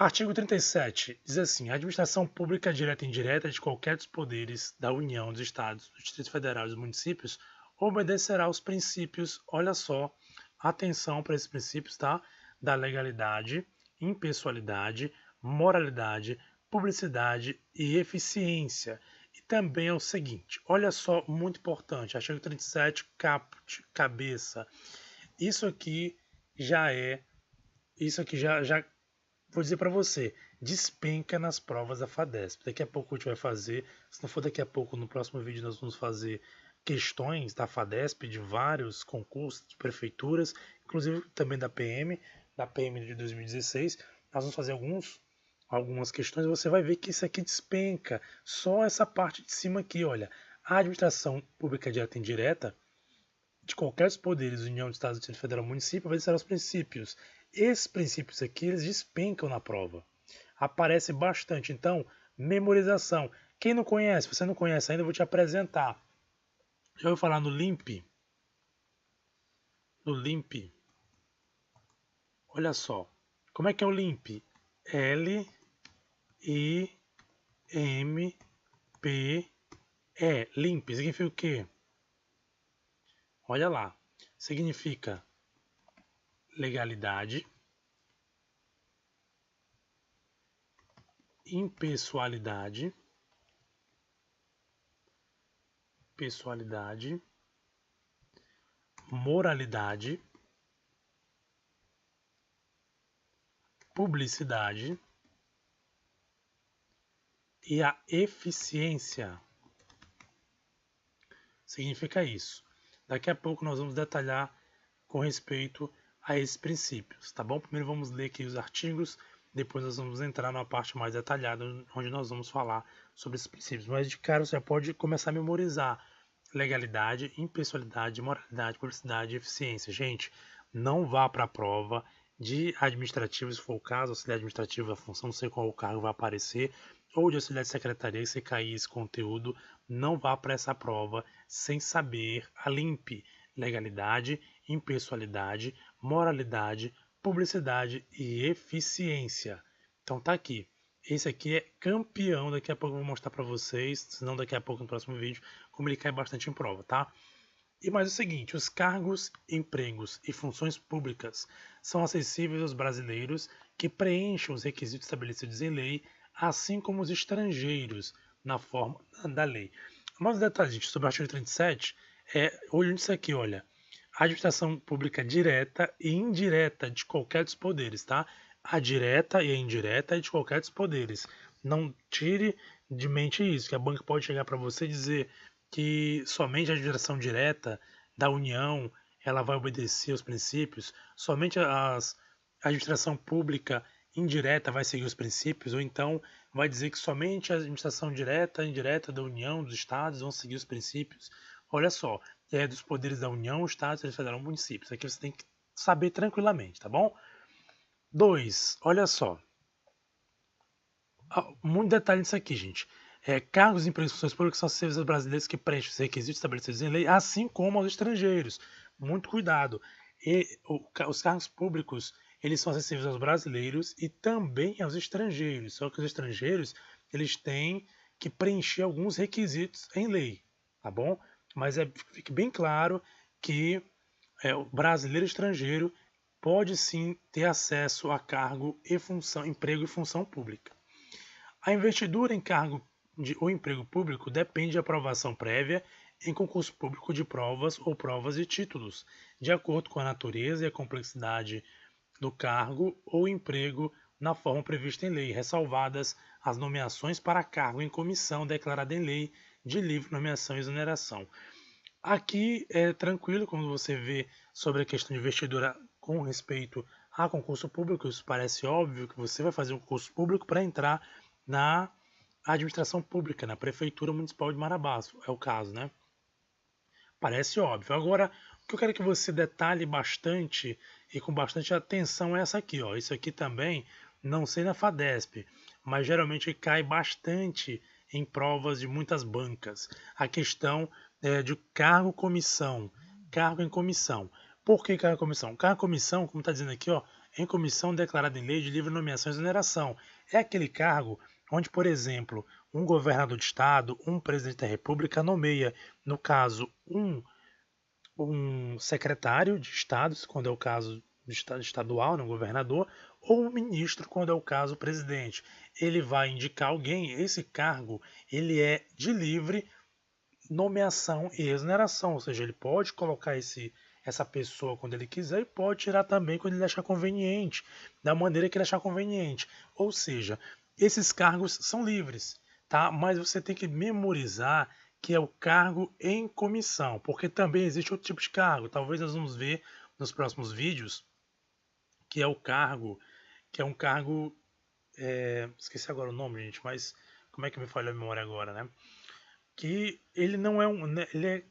Artigo 37 diz assim: a administração pública direta e indireta de qualquer dos poderes da União, dos Estados, do Distrito Federal e dos municípios obedecerá aos princípios, olha só, atenção para esses princípios, tá? Da legalidade, impessoalidade, moralidade, publicidade e eficiência. E também é o seguinte, olha só, muito importante, artigo 37, caput, cabeça. Isso aqui já vou dizer para você, despenca nas provas da FADESP. Daqui a pouco a gente vai fazer, se não for daqui a pouco, no próximo vídeo nós vamos fazer questões da FADESP de vários concursos de prefeituras, inclusive também da PM de 2016. Nós vamos fazer algumas questões e você vai ver que isso aqui despenca. Só essa parte de cima aqui, olha. A administração pública direta e indireta de qualquer dos poderes, União, Estado, Distrito Federal, Município, vai ser os princípios. Esses princípios aqui, eles despencam na prova. Aparece bastante. Então, memorização. Quem não conhece, você não conhece ainda, eu vou te apresentar. Já ouviu falar no LIMP? No LIMP. Olha só. Como é que é o LIMP? L-I-M-P-E. LIMP significa o quê? Olha lá. Significa legalidade, impessoalidade, moralidade, publicidade e a eficiência. Significa isso. Daqui a pouco nós vamos detalhar com respeito a esses princípios, tá bom? Primeiro vamos ler aqui os artigos, depois nós vamos entrar numa parte mais detalhada, onde nós vamos falar sobre esses princípios. Mas de cara você já pode começar a memorizar legalidade, impessoalidade, moralidade, publicidade e eficiência. Gente, não vá para a prova de administrativo, se for o caso, auxiliar administrativo da função, não sei qual o cargo vai aparecer, ou de auxiliar de secretaria, se cair esse conteúdo, não vá para essa prova sem saber a LIMP, legalidade, impessoalidade, moralidade, publicidade e eficiência. Então tá aqui. Esse aqui é campeão, daqui a pouco eu vou mostrar para vocês, se não daqui a pouco no próximo vídeo, como ele cai bastante em prova, tá? E mais o seguinte, os cargos, empregos e funções públicas são acessíveis aos brasileiros que preenchem os requisitos estabelecidos em lei, assim como os estrangeiros, na forma da lei. Mais um detalhe, gente, sobre o artigo 37, olhando isso aqui, olha, a administração pública direta e indireta de qualquer dos poderes, tá? A direta e a indireta é de qualquer dos poderes. Não tire de mente isso, que a banca pode chegar para você e dizer que somente a administração direta da União ela vai obedecer aos princípios, somente a administração pública indireta vai seguir os princípios, ou então vai dizer que somente a administração direta e indireta da União, dos Estados, vão seguir os princípios. Olha só, é dos poderes da União, Estado, Distrito Federal, municípios. Aqui você tem que saber tranquilamente, tá bom? 2. Olha só. Muito detalhe nisso aqui, gente. Cargos e empregos e funções públicas são acessíveis aos brasileiros que preenchem os requisitos estabelecidos em lei, assim como aos estrangeiros. Muito cuidado. Os cargos públicos eles são acessíveis aos brasileiros e também aos estrangeiros. Só que os estrangeiros eles têm que preencher alguns requisitos em lei, tá bom? Mas fique bem claro que o brasileiro estrangeiro pode sim ter acesso a cargo e função, emprego e função pública. A investidura em cargo ou emprego público depende de aprovação prévia em concurso público de provas ou provas e títulos, de acordo com a natureza e a complexidade do cargo ou emprego na forma prevista em lei, ressalvadas as nomeações para cargo em comissão declarada em lei de livre nomeação e exoneração. Aqui é tranquilo quando você vê sobre a questão de investidura com respeito a concurso público, isso parece óbvio que você vai fazer um concurso público para entrar na administração pública, na Prefeitura Municipal de Marabá, é o caso, né? Parece óbvio. Agora, o que eu quero que você detalhe bastante e com bastante atenção é essa aqui, ó. Isso aqui também, não sei na FADESP, mas geralmente cai bastante em provas de muitas bancas. A questão de cargo-comissão, cargo em comissão. Por que cargo-comissão? Cargo-comissão, como está dizendo aqui, ó, em comissão declarada em lei de livre nomeação e exoneração. É aquele cargo onde, por exemplo, um governador de estado, um presidente da república nomeia, no caso, um secretário de estado, quando é o caso do estado estadual, né, um governador, ou um ministro, quando é o caso o presidente. Ele vai indicar alguém, esse cargo ele é de livre nomeação e exoneração, ou seja, ele pode colocar essa pessoa quando ele quiser e pode tirar também quando ele achar conveniente, da maneira que ele achar conveniente. Ou seja, esses cargos são livres, tá? Mas você tem que memorizar que é o cargo em comissão, porque também existe outro tipo de cargo. Talvez nós vamos ver nos próximos vídeos que é o cargo, que é um cargo, esqueci agora o nome, gente, mas como é que me falha a memória agora, né? Que ele não é um, né, ele é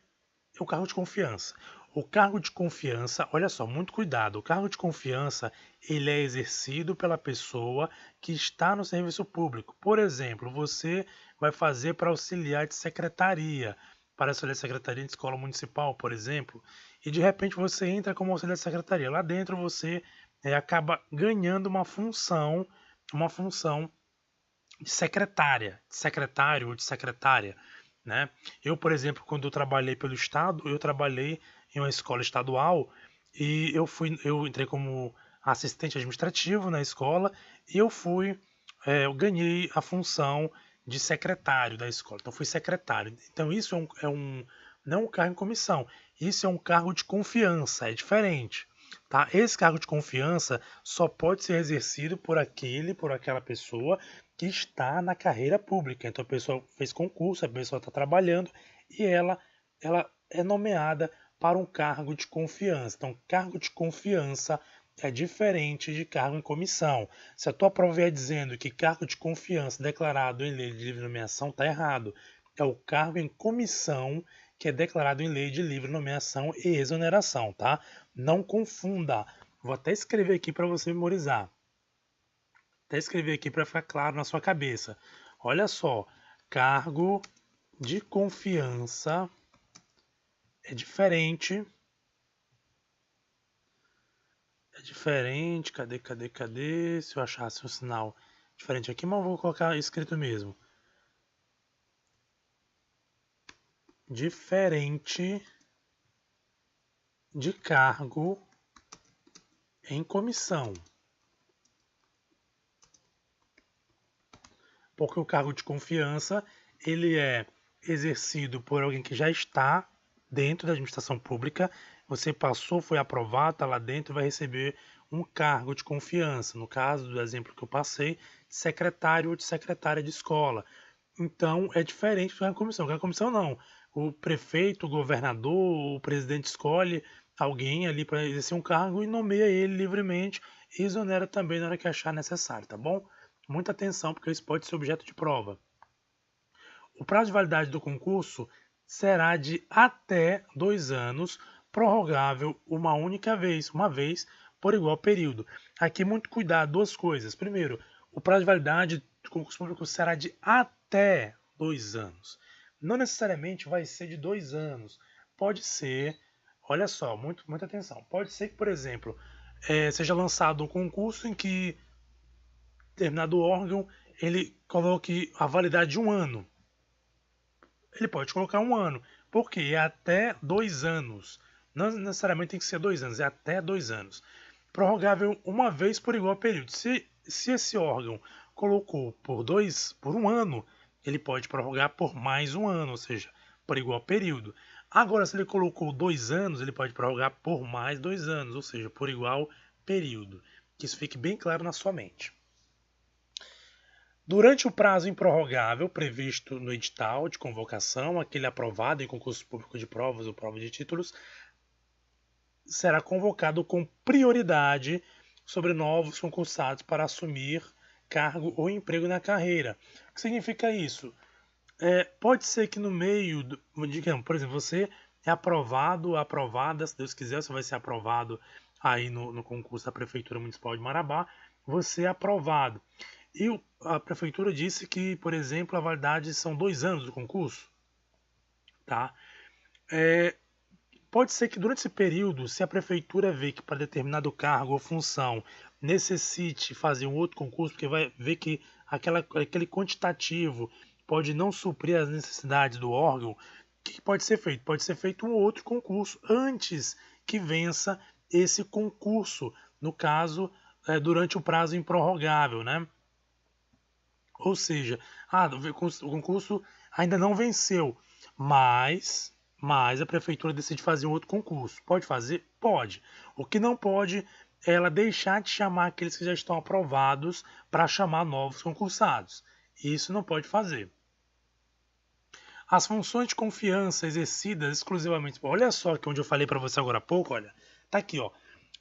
o cargo de confiança. O cargo de confiança, olha só, muito cuidado. O cargo de confiança, ele é exercido pela pessoa que está no serviço público. Por exemplo, você vai fazer para auxiliar de secretaria, para auxiliar de secretaria de escola municipal, por exemplo, e de repente você entra como auxiliar de secretaria. Lá dentro você acaba ganhando uma função de secretária, de secretário ou de secretária, né? Eu, por exemplo, quando eu trabalhei pelo estado, eu trabalhei em uma escola estadual e eu entrei como assistente administrativo na escola e eu ganhei a função de secretário da escola. Então fui secretário. Então isso não é um cargo em comissão, isso é um cargo de confiança, é diferente. Tá? Esse cargo de confiança só pode ser exercido por aquela pessoa que está na carreira pública. Então a pessoa fez concurso, a pessoa está trabalhando e ela é nomeada para um cargo de confiança. Então, cargo de confiança é diferente de cargo em comissão. Se a tua prova vier dizendo que cargo de confiança declarado em lei de livre nomeação, está errado. É o cargo em comissão que é declarado em lei de livre nomeação e exoneração, tá? Não confunda. Vou até escrever aqui para você memorizar. Até escrever aqui para ficar claro na sua cabeça. Olha só, cargo de confiança é diferente. É diferente. Cadê? Se eu achasse um sinal diferente aqui, mas eu vou colocar escrito mesmo. Diferente de cargo em comissão. Porque o cargo de confiança, ele é exercido por alguém que já está dentro da administração pública. Você passou, foi aprovado, está lá dentro, vai receber um cargo de confiança. No caso do exemplo que eu passei, de secretário ou de secretária de escola. Então, é diferente do cargo de comissão. O cargo de comissão não. O prefeito, o governador, o presidente escolhe alguém ali para exercer um cargo e nomeia ele livremente e exonera também na hora que achar necessário, tá bom? Muita atenção, porque isso pode ser objeto de prova. O prazo de validade do concurso será de até 2 anos, prorrogável uma vez por igual período. Aqui muito cuidado, duas coisas. Primeiro, o prazo de validade do concurso público será de até 2 anos. Não necessariamente vai ser de 2 anos. Pode ser, olha só, muita atenção. Pode ser que, por exemplo, seja lançado um concurso em que determinado órgão ele coloque a validade de 1 ano. Ele pode colocar 1 ano, porque é até 2 anos. Não necessariamente tem que ser 2 anos, é até 2 anos. Prorrogável uma vez por igual período. Se esse órgão colocou por 1 ano, ele pode prorrogar por mais 1 ano, ou seja, por igual período. Agora, se ele colocou 2 anos, ele pode prorrogar por mais 2 anos, ou seja, por igual período. Que isso fique bem claro na sua mente. Durante o prazo improrrogável previsto no edital de convocação, aquele aprovado em concurso público de provas ou prova de títulos, será convocado com prioridade sobre novos concursados para assumir cargo ou emprego na carreira. O que significa isso? Pode ser que no meio, digamos, por exemplo, você é aprovado, aprovada, se Deus quiser, você vai ser aprovado aí no concurso da Prefeitura Municipal de Marabá, você é aprovado. E a prefeitura disse que, por exemplo, a validade são 2 anos do concurso. Tá? Pode ser que durante esse período, se a prefeitura vê que para determinado cargo ou função necessite fazer um outro concurso, porque vai ver que aquele quantitativo pode não suprir as necessidades do órgão, o que pode ser feito? Pode ser feito um outro concurso antes que vença esse concurso, no caso, durante o prazo improrrogável, né? Ou seja, o concurso ainda não venceu, mas a prefeitura decide fazer um outro concurso. Pode fazer? Pode. O que não pode é ela deixar de chamar aqueles que já estão aprovados para chamar novos concursados. Isso não pode fazer. As funções de confiança exercidas exclusivamente... Olha só que onde eu falei para você agora há pouco, olha. Tá aqui, ó.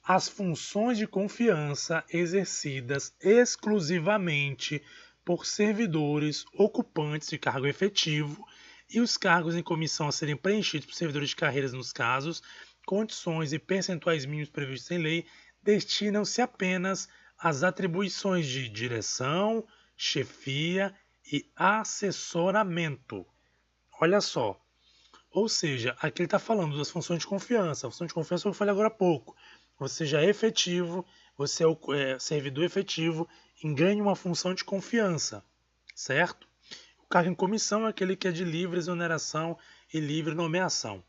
As funções de confiança exercidas exclusivamente por servidores ocupantes de cargo efetivo e os cargos em comissão a serem preenchidos por servidores de carreiras nos casos, condições e percentuais mínimos previstos em lei destinam-se apenas às atribuições de direção, chefia e assessoramento. Olha só. Ou seja, aqui ele está falando das funções de confiança. A função de confiança eu falei agora há pouco. Você já é efetivo, você é servidor efetivo e ganha uma função de confiança, certo? O cargo em comissão é aquele que é de livre exoneração e livre nomeação.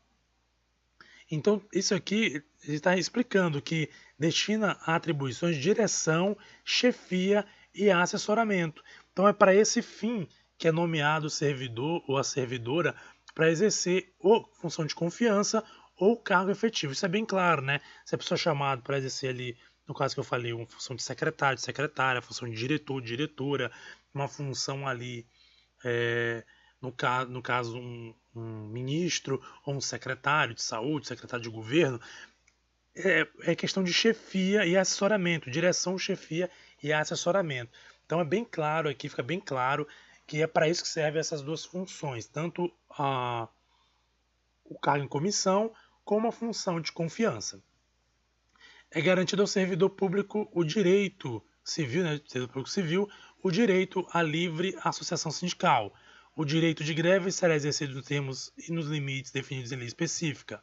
Então, isso aqui ele está explicando que destina a atribuições de direção, chefia e assessoramento. Então, é para esse fim que é nomeado o servidor ou a servidora para exercer ou função de confiança ou cargo efetivo. Isso é bem claro, né? Se a pessoa é chamada para exercer ali, no caso que eu falei, uma função de secretário, de secretária, função de diretor, diretora, uma função ali, no caso um ministro ou um secretário de saúde, secretário de governo, é questão de chefia e assessoramento, direção, chefia e assessoramento. Então é bem claro aqui, fica bem claro que é para isso que servem essas duas funções, tanto o cargo em comissão como a função de confiança. É garantido ao servidor público o direito civil, né, servidor público civil, o direito à livre associação sindical. O direito de greve será exercido nos termos e nos limites definidos em lei específica.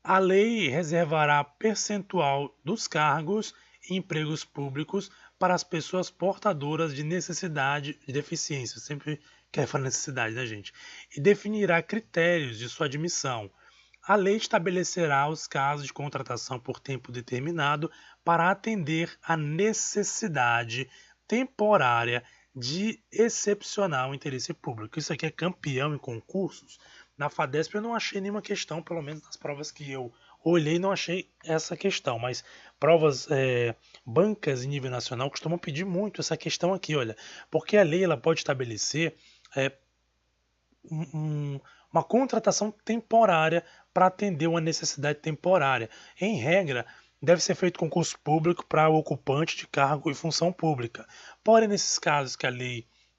A lei reservará percentual dos cargos e empregos públicos para as pessoas portadoras de necessidade e deficiência. Eu sempre quero falar necessidade, né, gente? E definirá critérios de sua admissão. A lei estabelecerá os casos de contratação por tempo determinado para atender à necessidade temporária de excepcional interesse público. Isso aqui é campeão em concursos. Na FADESP eu não achei nenhuma questão, pelo menos nas provas que eu olhei não achei essa questão, mas provas bancas em nível nacional costumam pedir muito essa questão aqui, olha, porque a lei ela pode estabelecer uma contratação temporária para atender uma necessidade temporária. Em regra, deve ser feito concurso público para o ocupante de cargo e função pública. Porém, nesses casos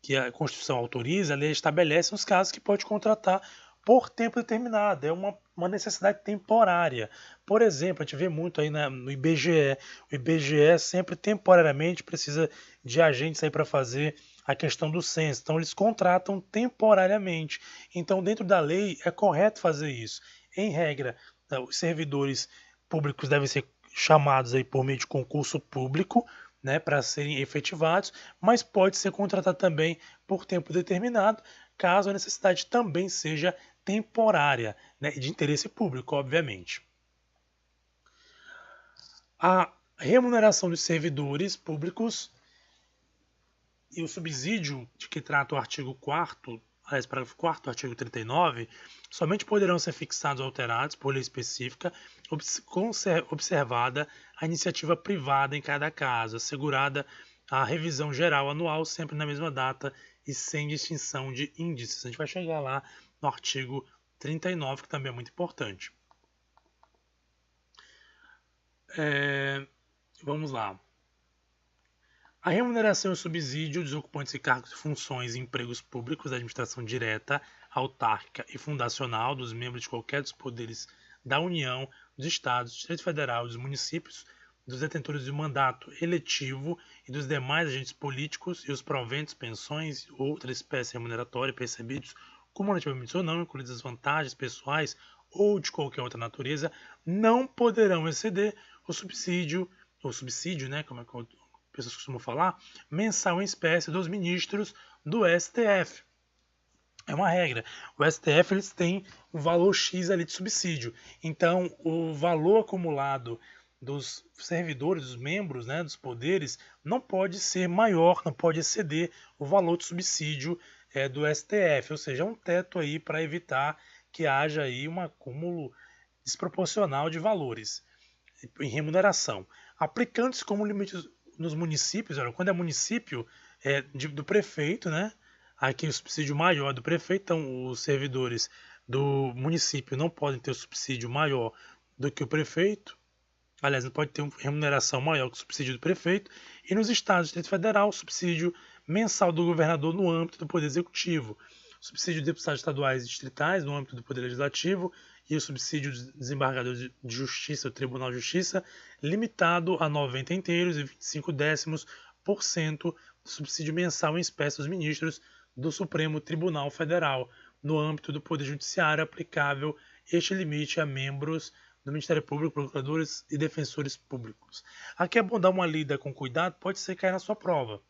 que a Constituição autoriza, a lei estabelece os casos que pode contratar por tempo determinado, é uma necessidade temporária. Por exemplo, a gente vê muito aí no IBGE, o IBGE sempre temporariamente precisa de agentes aí para fazer a questão do censo, então eles contratam temporariamente. Então, dentro da lei, é correto fazer isso. Em regra, os servidores públicos devem ser chamados aí por meio de concurso público, né, para serem efetivados, mas pode ser contratado também por tempo determinado, caso a necessidade também seja temporária, né, de interesse público, obviamente. A remuneração dos servidores públicos e o subsídio de que trata o artigo 4º, parágrafo 4º do artigo 39, somente poderão ser fixados ou alterados por lei específica, observada a iniciativa privada em cada caso, assegurada a revisão geral anual, sempre na mesma data e sem distinção de índices. A gente vai chegar lá no artigo 39, que também é muito importante. Vamos lá. A remuneração e o subsídio dos ocupantes de cargos, funções e empregos públicos da administração direta, autárquica e fundacional dos membros de qualquer dos poderes da União, dos Estados, do Distrito Federal, dos municípios, dos detentores de mandato eletivo e dos demais agentes políticos e os proventos, pensões e outra espécie remuneratória percebidos cumulativamente ou não, incluídas as vantagens pessoais ou de qualquer outra natureza, não poderão exceder o subsídio ou subsídio, né, como pessoas costumam falar, mensal em espécie dos ministros do STF. É uma regra. O STF eles têm um valor X ali de subsídio. Então, o valor acumulado dos servidores, dos membros, né, dos poderes, não pode ser maior, não pode exceder o valor de subsídio do STF. Ou seja, é um teto aí para evitar que haja aí um acúmulo desproporcional de valores em remuneração. Aplicando-se como limite nos municípios, olha, quando é município, do prefeito, né? Aqui o subsídio maior do prefeito, então os servidores do município não podem ter o subsídio maior do que o prefeito. Aliás, não pode ter uma remuneração maior que o subsídio do prefeito. E nos estados do Distrito Federal, o subsídio mensal do governador no âmbito do Poder Executivo. O subsídio de deputados estaduais e distritais no âmbito do Poder Legislativo e o subsídio de desembargadores de Justiça, do Tribunal de Justiça, limitado a 90 inteiros e 25 décimos por cento do subsídio mensal em espécie dos ministros do Supremo Tribunal Federal, no âmbito do Poder Judiciário, aplicável este limite a membros do Ministério Público, procuradores e defensores públicos. Aqui é bom dar uma lida com cuidado, pode ser cair na sua prova.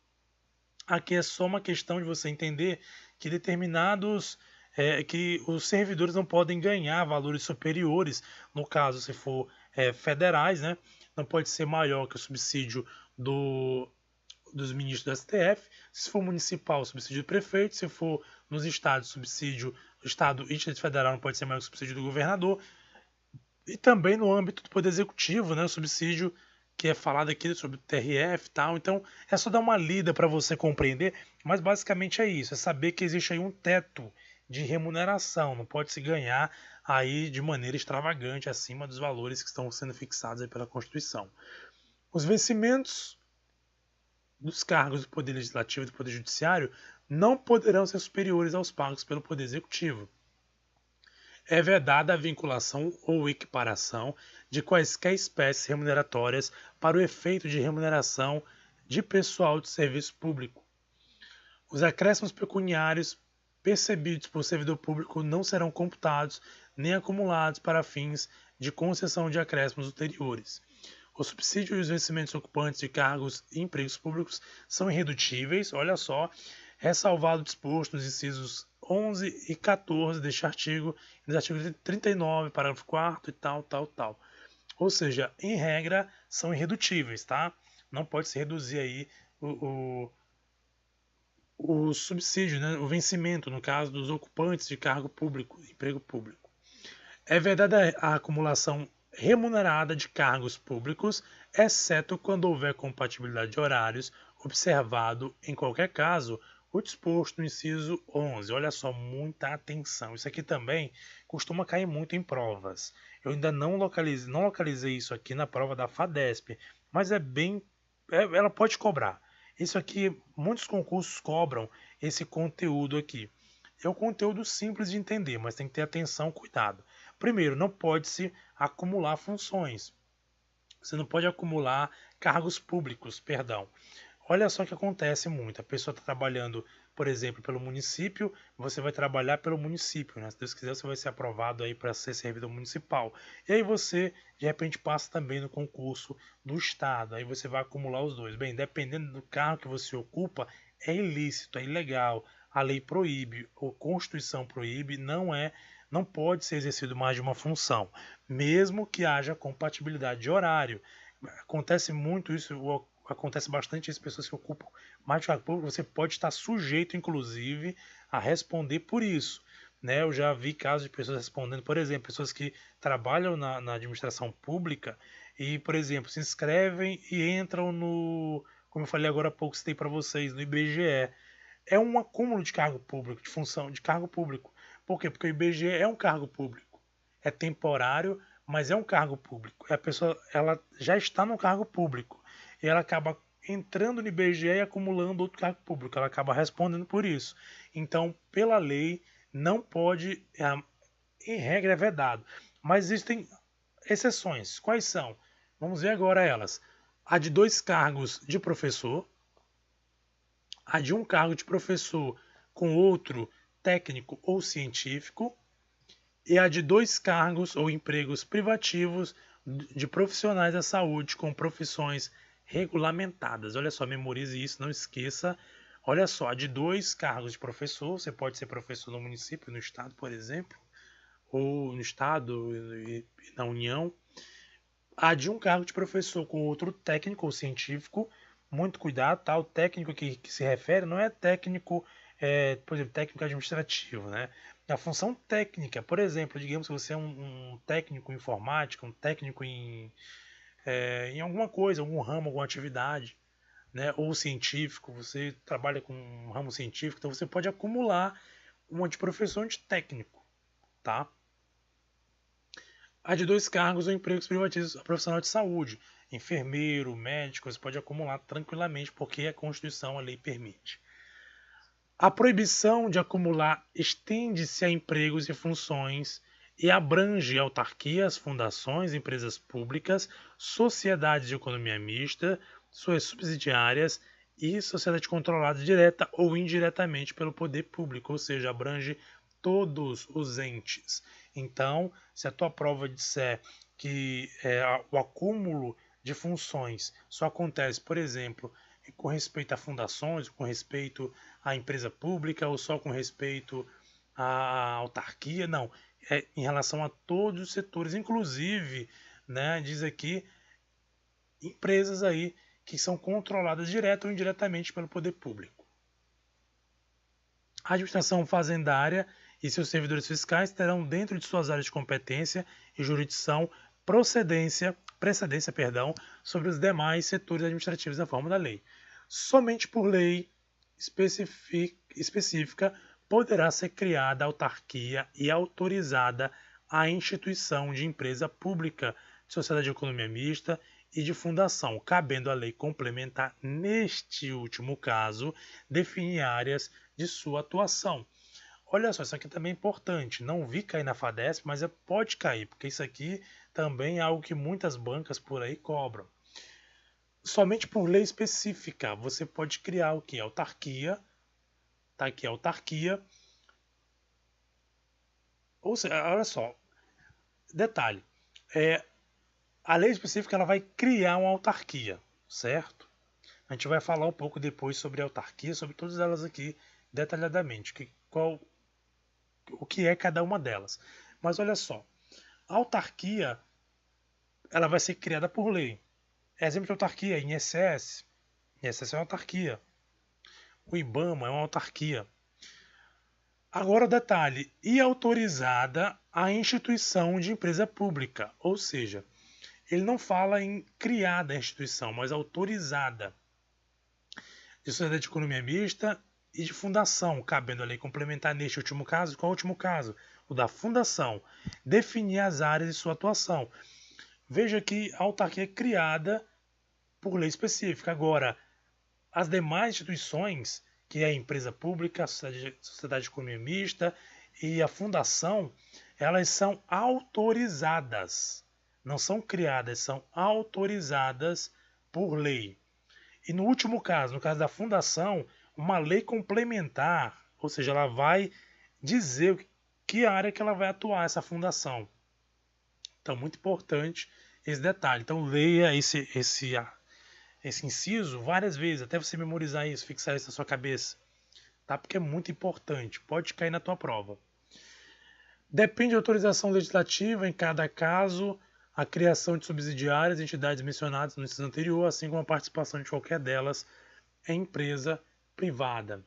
Aqui é só uma questão de você entender que que os servidores não podem ganhar valores superiores, no caso, se for federais, né? Não pode ser maior que o subsídio dos ministros do STF. Se for municipal, subsídio do prefeito. Se for nos estados, subsídio do estado e Distrito Federal não pode ser maior que o subsídio do governador. E também no âmbito do Poder Executivo, né? O subsídio que é falado aqui sobre o TRF e tal. Então, é só dar uma lida para você compreender, mas basicamente é isso, é saber que existe aí um teto de remuneração, não pode se ganhar aí de maneira extravagante acima dos valores que estão sendo fixados aí pela Constituição. Os vencimentos dos cargos do Poder Legislativo e do Poder Judiciário não poderão ser superiores aos pagos pelo Poder Executivo. É vedada a vinculação ou equiparação de quaisquer espécies remuneratórias para o efeito de remuneração de pessoal de serviço público. Os acréscimos pecuniários percebidos por servidor público não serão computados nem acumulados para fins de concessão de acréscimos ulteriores. O subsídio e os vencimentos ocupantes de cargos e empregos públicos são irredutíveis, olha só, ressalvado o disposto nos incisos 11 e 14 deste artigo, e nos artigos 39, parágrafo 4º e tal. Ou seja, em regra, são irredutíveis, tá? Não pode se reduzir aí o subsídio, né? O vencimento, no caso dos ocupantes de cargo público, emprego público. É vedada a acumulação remunerada de cargos públicos, exceto quando houver compatibilidade de horários, observado, em qualquer caso, o disposto no inciso 11. Olha só, muita atenção. Isso aqui também costuma cair muito em provas. Eu ainda não localizei isso aqui na prova da FADESP, mas ela pode cobrar. Isso aqui, muitos concursos cobram esse conteúdo aqui. É um conteúdo simples de entender, mas tem que ter atenção, cuidado. Primeiro, não pode-se acumular funções. Você não pode acumular cargos públicos, perdão. Olha só o que acontece muito. A pessoa está trabalhando, por exemplo, pelo município, você vai trabalhar pelo município, né? Se Deus quiser, você vai ser aprovado aí para ser servidor municipal. E aí você, de repente, passa também no concurso do estado. Aí você vai acumular os dois. Bem, dependendo do cargo que você ocupa, é ilícito, é ilegal. A lei proíbe, ou a Constituição proíbe, não pode ser exercido mais de uma função, mesmo que haja compatibilidade de horário. Acontece muito isso, acontece bastante isso, pessoas que ocupam mais de cargo público, você pode estar sujeito, inclusive, a responder por isso. Né? Eu já vi casos de pessoas respondendo, por exemplo, pessoas que trabalham na administração pública e, por exemplo, se inscrevem e entram como eu falei agora há pouco, citei para vocês, no IBGE. É um acúmulo de cargo público, de função de cargo público. Por quê? Porque o IBGE é um cargo público. É temporário, mas é um cargo público. E a pessoa ela já está no cargo público. E ela acaba entrando no IBGE e acumulando outro cargo público. Ela acaba respondendo por isso. Então, pela lei, não pode, em regra é vedado. Mas existem exceções. Quais são? Vamos ver agora elas. A de 2 cargos de professor, a de 1 cargo de professor com outro técnico ou científico, e a de 2 cargos ou empregos privativos de profissionais da saúde com profissões regulamentadas. Olha só, memorize isso, não esqueça. Olha só, de 2 cargos de professor, você pode ser professor no município, no estado, por exemplo, ou no estado e na União. Há de 1 cargo de professor com outro técnico ou científico. Muito cuidado, tá? O técnico que se refere não é técnico, por exemplo, técnico administrativo, né? A função técnica, por exemplo, digamos que você é um técnico em informática, um técnico em alguma coisa, algum ramo, alguma atividade, né? Ou científico, você trabalha com um ramo científico, então você pode acumular um de professor de técnico, tá? A de 2 cargos ou empregos privativos profissional de saúde, enfermeiro, médico, você pode acumular tranquilamente, porque a Constituição, a lei permite. A proibição de acumular estende-se a empregos e funções e abrange autarquias, fundações, empresas públicas, sociedades de economia mista, suas subsidiárias e sociedade controlada direta ou indiretamente pelo poder público, ou seja, abrange todos os entes. Então, se a tua prova disser que o acúmulo de funções só acontece, por exemplo, com respeito a fundações, com respeito à empresa pública ou só com respeito à autarquia, não. É em relação a todos os setores, inclusive, né, diz aqui, empresas aí que são controladas direta ou indiretamente pelo poder público. A administração fazendária e seus servidores fiscais terão dentro de suas áreas de competência e jurisdição precedência, sobre os demais setores administrativos na forma da lei. Somente por lei específica poderá ser criada autarquia e autorizada a instituição de empresa pública, de sociedade de economia mista e de fundação, cabendo à lei complementar, neste último caso, definir áreas de sua atuação. Olha só, isso aqui também é importante. Não vi cair na FADESP, mas pode cair, porque isso aqui também é algo que muitas bancas por aí cobram. Somente por lei específica você pode criar o que? Autarquia. Tá aqui a autarquia. Ou seja, olha só, detalhe. A lei específica ela vai criar uma autarquia, certo? A gente vai falar um pouco depois sobre a autarquia, sobre todas elas aqui detalhadamente. O que é cada uma delas. Mas olha só, a autarquia ela vai ser criada por lei. Exemplo de autarquia, INSS. INSS é uma autarquia. O IBAMA é uma autarquia. Agora o detalhe, e autorizada a instituição de empresa pública, ou seja, ele não fala em criada a instituição, mas autorizada. De sociedade de economia mista e de fundação, cabendo a lei complementar neste último caso. Qual é o último caso? O da fundação. Definir as áreas de sua atuação. Veja que a autarquia é criada por lei específica. Agora, as demais instituições, que é a empresa pública, a sociedade de economia mista e a fundação, elas são autorizadas. Não são criadas, são autorizadas por lei. E no último caso, no caso da fundação, uma lei complementar, ou seja, ela vai dizer que área que ela vai atuar essa fundação. Então, muito importante esse detalhe. Então, leia esse inciso várias vezes, até você memorizar isso, fixar isso na sua cabeça, tá? Porque é muito importante, pode cair na tua prova. Depende de autorização legislativa em cada caso, a criação de subsidiárias, entidades mencionadas no inciso anterior, assim como a participação de qualquer delas em empresa privada.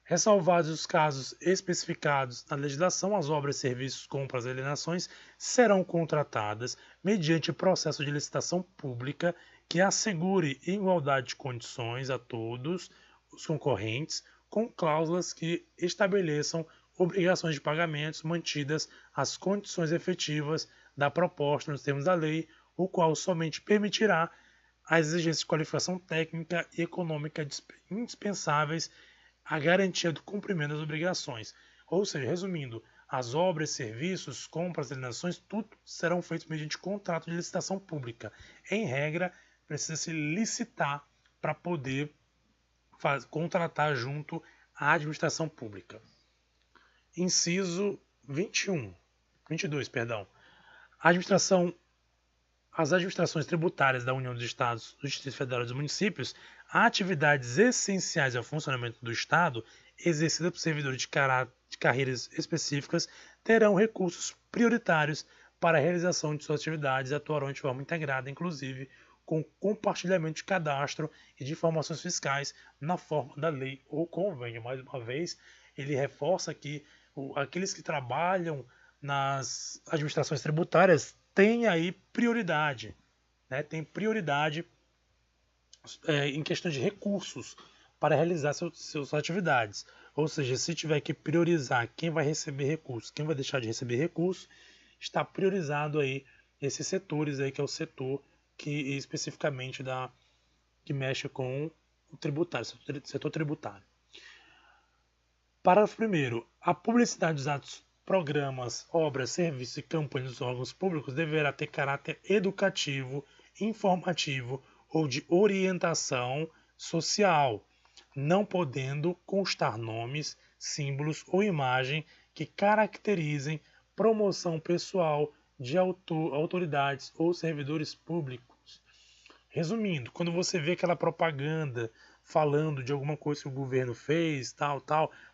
Ressalvados os casos especificados na legislação, as obras, serviços, compras e alienações serão contratadas mediante processo de licitação pública que assegure igualdade de condições a todos os concorrentes, com cláusulas que estabeleçam obrigações de pagamentos mantidas as condições efetivas da proposta nos termos da lei, o qual somente permitirá as exigências de qualificação técnica e econômica indispensáveis à garantia do cumprimento das obrigações. Ou seja, resumindo, as obras, serviços, compras, alienações, tudo serão feitos mediante contrato de licitação pública. Em regra, precisa se licitar para poder contratar junto à administração pública. Inciso 22, perdão. As administrações tributárias da União dos Estados, do Distrito Federal e dos municípios, atividades essenciais ao funcionamento do Estado, exercidas por servidores de carreiras específicas, terão recursos prioritários para a realização de suas atividades e atuarão de forma integrada, inclusive com compartilhamento de cadastro e de informações fiscais na forma da lei ou convênio. Mais uma vez, ele reforça que aqueles que trabalham nas administrações tributárias têm aí prioridade, né? Tem prioridade em questão de recursos para realizar suas atividades. Ou seja, se tiver que priorizar quem vai receber recursos, quem vai deixar de receber recursos, está priorizado aí esses setores aí, que é o setor que especificamente que mexe com o tributário, setor tributário. Parágrafo 1º. A publicidade dos atos, programas, obras, serviços e campanhas dos órgãos públicos deverá ter caráter educativo, informativo ou de orientação social, não podendo constar nomes, símbolos ou imagem que caracterizem promoção pessoal de autoridades ou servidores públicos. Resumindo, quando você vê aquela propaganda falando de alguma coisa que o governo fez, tal,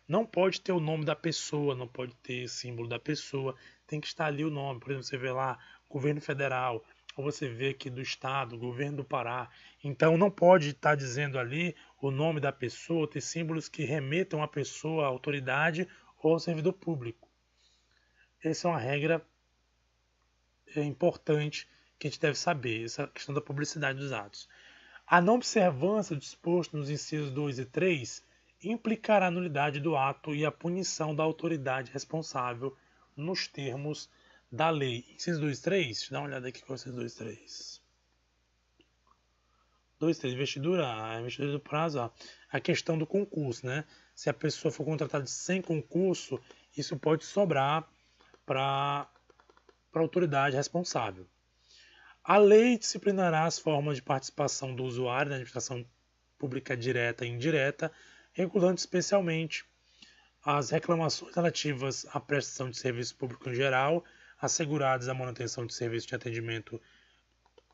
não pode ter o nome da pessoa, não pode ter símbolo da pessoa, tem que estar ali o nome. Por exemplo, você vê lá, governo federal, ou você vê aqui do estado, governo do Pará. Então não pode estar dizendo ali o nome da pessoa, ter símbolos que remetam à pessoa, à autoridade ou ao servidor público. Essa é uma regra importante que a gente deve saber, essa questão da publicidade dos atos. A não observância do disposto nos incisos 2 e 3 implicará a nulidade do ato e a punição da autoridade responsável nos termos da lei. Inciso 2 e 3, deixa eu dar uma olhada aqui com esses 2 e 3. 2 e 3, investidura do prazo, ó. A questão do concurso, né? Se a pessoa for contratada sem concurso, isso pode sobrar para a autoridade responsável. A lei disciplinará as formas de participação do usuário na administração pública direta e indireta, regulando especialmente as reclamações relativas à prestação de serviço público em geral, asseguradas a manutenção de serviço de atendimento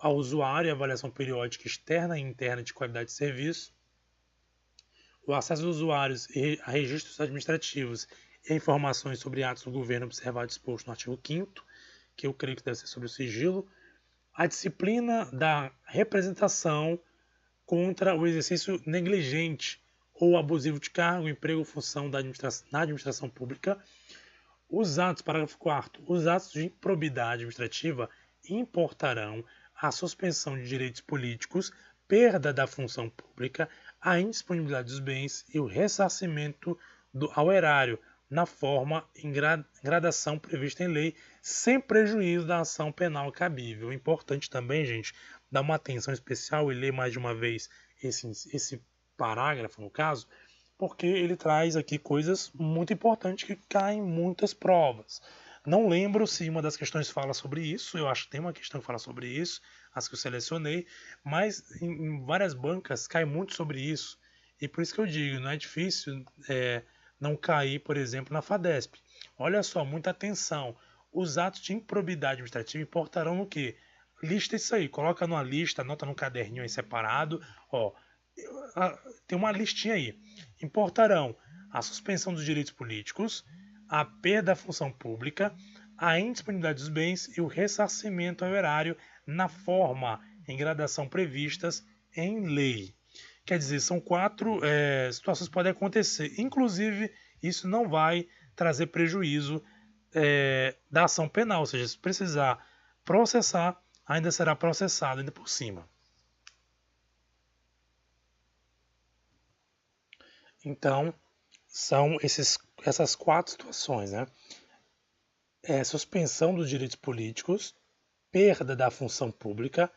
ao usuário e avaliação periódica externa e interna de qualidade de serviço, o acesso dos usuários a registros administrativos e informações sobre atos do governo observado disposto no artigo 5º, que eu creio que deve ser sobre o sigilo, a disciplina da representação contra o exercício negligente ou abusivo de cargo, emprego ou função na administração pública. Os atos, parágrafo 4º, os atos de improbidade administrativa importarão a suspensão de direitos políticos, perda da função pública, a indisponibilidade dos bens e o ressarcimento ao erário, na forma em gradação prevista em lei, sem prejuízo da ação penal cabível. Importante também, gente, dar uma atenção especial e ler mais de uma vez esse parágrafo, no caso, porque ele traz aqui coisas muito importantes que caem em muitas provas. Não lembro se uma das questões fala sobre isso, eu acho que tem uma questão que fala sobre isso, as que eu selecionei, mas em várias bancas cai muito sobre isso. E por isso que eu digo, não é difícil não cair, por exemplo, na FADESP. Olha só, muita atenção. Os atos de improbidade administrativa importarão no quê? Lista isso aí, coloca numa lista, anota num caderninho aí separado. Ó, tem uma listinha aí. Importarão a suspensão dos direitos políticos, a perda da função pública, a indisponibilidade dos bens e o ressarcimento ao erário na forma em gradação previstas em lei. Quer dizer, são 4 situações que podem acontecer. Inclusive, isso não vai trazer prejuízo da ação penal. Ou seja, se precisar processar, ainda será processado ainda por cima. Então, são essas 4 situações, né? Suspensão dos direitos políticos, perda da função pública,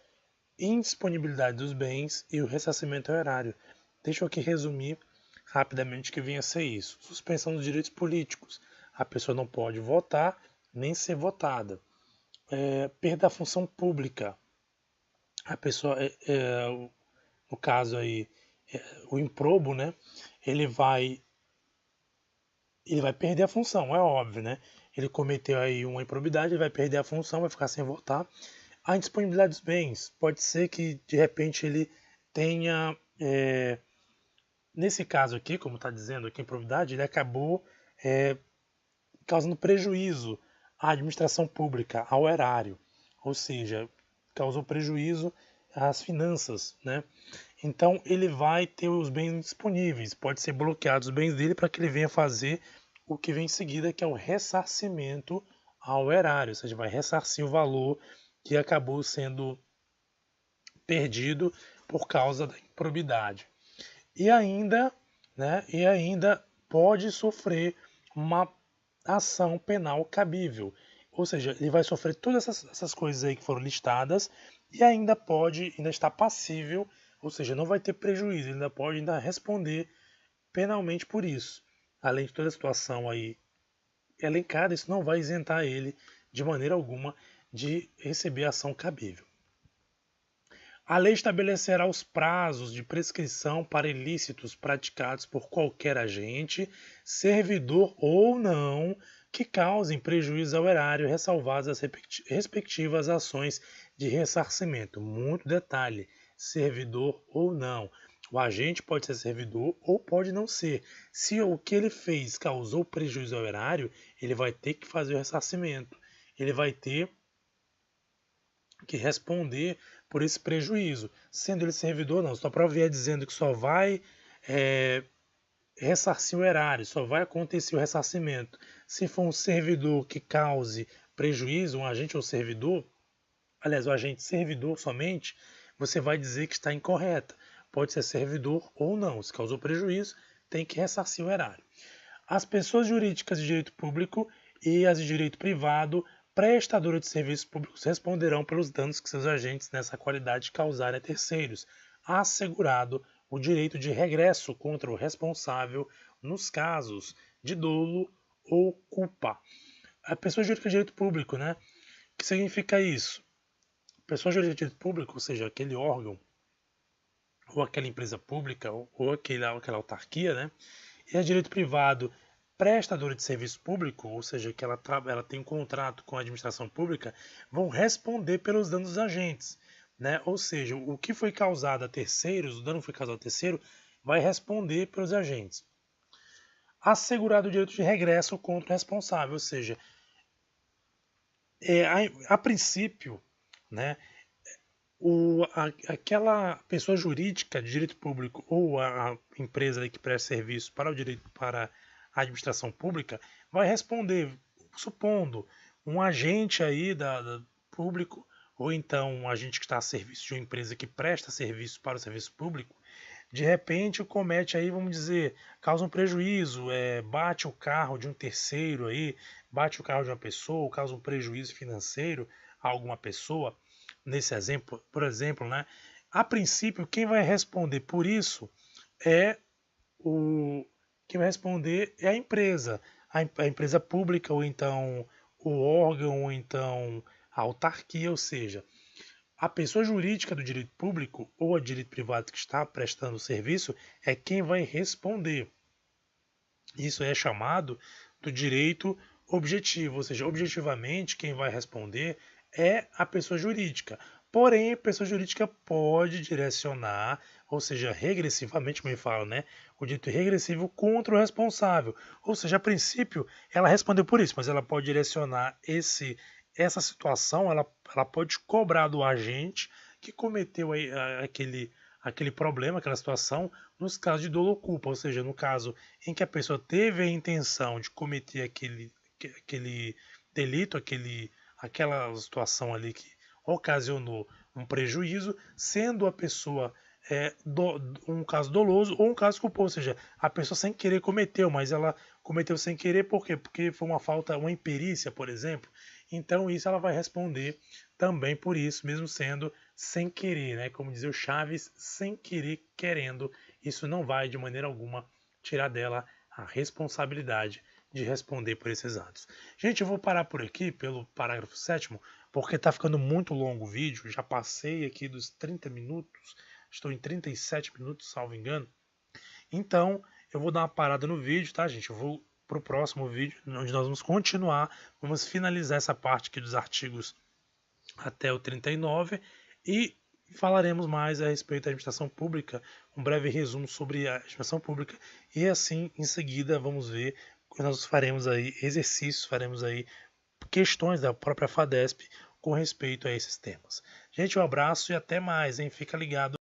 indisponibilidade dos bens e o ressarcimento ao erário. Deixa eu aqui resumir rapidamente o que vem a ser isso. Suspensão dos direitos políticos. A pessoa não pode votar nem ser votada. Perda da função pública. A pessoa, no caso aí, o improbo, né? Ele vai perder a função, é óbvio, né? ele cometeu aí uma improbidade, ele vai perder a função, vai ficar sem votar. A indisponibilidade dos bens, pode ser que de repente ele tenha, nesse caso aqui, como está dizendo aqui, improbidade, ele acabou causando prejuízo à administração pública, ao erário, ou seja, causou prejuízo às finanças, né? Então ele vai ter os bens disponíveis, pode ser bloqueado os bens dele para que ele venha fazer o que vem em seguida, que é o ressarcimento ao erário, ou seja, vai ressarcir o valor que acabou sendo perdido por causa da improbidade. E ainda, né, pode sofrer uma ação penal cabível. Ou seja, ele vai sofrer todas essas coisas aí que foram listadas e ainda está passível, ou seja, não vai ter prejuízo, ele ainda pode responder penalmente por isso. Além de toda a situação aí elencada, isso não vai isentar ele de maneira alguma de receber ação cabível. A lei estabelecerá os prazos de prescrição para ilícitos praticados por qualquer agente, servidor ou não, que causem prejuízo ao erário, ressalvadas as respectivas ações de ressarcimento. Muito detalhe: servidor ou não. O agente pode ser servidor ou pode não ser. Se o que ele fez causou prejuízo ao erário, ele vai ter que fazer o ressarcimento. Ele vai ter que responder por esse prejuízo, sendo ele servidor não. Se a prova vier dizendo que só vai ressarcir o erário, só vai acontecer o ressarcimento se for um servidor que cause prejuízo, um agente ou servidor, aliás, o agente servidor somente, você vai dizer que está incorreta. Pode ser servidor ou não. Se causou prejuízo, tem que ressarcir o erário. As pessoas jurídicas de direito público e as de direito privado prestadoras de serviços públicos responderão pelos danos que seus agentes nessa qualidade causarem a terceiros, assegurado o direito de regresso contra o responsável nos casos de dolo ou culpa. A pessoa jurídica de direito público, né? O que significa isso? Pessoa jurídica de direito público, ou seja, aquele órgão ou aquela empresa pública ou aquela autarquia, né? E a direito privado, prestadora de serviço público, ou seja, que ela tem um contrato com a administração pública, vão responder pelos danos dos agentes, né? Ou seja, o que foi causado a terceiros, o dano que foi causado a terceiro, vai responder pelos agentes. Assegurado o direito de regresso contra o responsável, ou seja, a princípio, né, aquela pessoa jurídica de direito público ou a empresa que presta serviço para o direito, para a administração pública, vai responder, supondo um agente aí da público ou então um agente que está a serviço de uma empresa que presta serviço para o serviço público, de repente comete aí, vamos dizer, causa um prejuízo, bate o carro de um terceiro aí, bate o carro de uma pessoa, causa um prejuízo financeiro a alguma pessoa. Nesse exemplo, por exemplo, né? A princípio, quem vai responder por isso é quem vai responder é a empresa, a empresa pública ou então o órgão ou então a autarquia, ou seja, a pessoa jurídica do direito público ou a direito privado que está prestando o serviço é quem vai responder. Isso é chamado do direito objetivo, ou seja, objetivamente quem vai responder é a pessoa jurídica. Porém, a pessoa jurídica pode direcionar, ou seja, regressivamente, como eu falo, né, o direito regressivo contra o responsável. Ou seja, a princípio, ela respondeu por isso, mas ela pode direcionar essa situação, ela pode cobrar do agente que cometeu aquele problema, aquela situação, nos casos de dolo ou culpa, ou seja, no caso em que a pessoa teve a intenção de cometer aquele delito, aquela situação ali que ocasionou um prejuízo, sendo a pessoa um caso doloso ou um caso culposo, ou seja, a pessoa sem querer cometeu, mas ela cometeu sem querer por quê? Porque foi uma imperícia, por exemplo. Então isso ela vai responder também por isso, mesmo sendo sem querer, né? Como dizia o Chaves, sem querer, querendo. Isso não vai de maneira alguma tirar dela a responsabilidade de responder por esses atos. Gente, eu vou parar por aqui pelo parágrafo 7º, porque está ficando muito longo o vídeo, já passei aqui dos 30 minutos, estou em 37 minutos, salvo engano. Então, eu vou dar uma parada no vídeo, tá, gente? Eu vou para o próximo vídeo, onde nós vamos continuar, vamos finalizar essa parte aqui dos artigos até o 39 e falaremos mais a respeito da administração pública, um breve resumo sobre a administração pública e assim em seguida vamos ver, nós faremos aí exercícios, faremos aí questões da própria FADESP com respeito a esses temas. Gente, um abraço e até mais, hein? Fica ligado.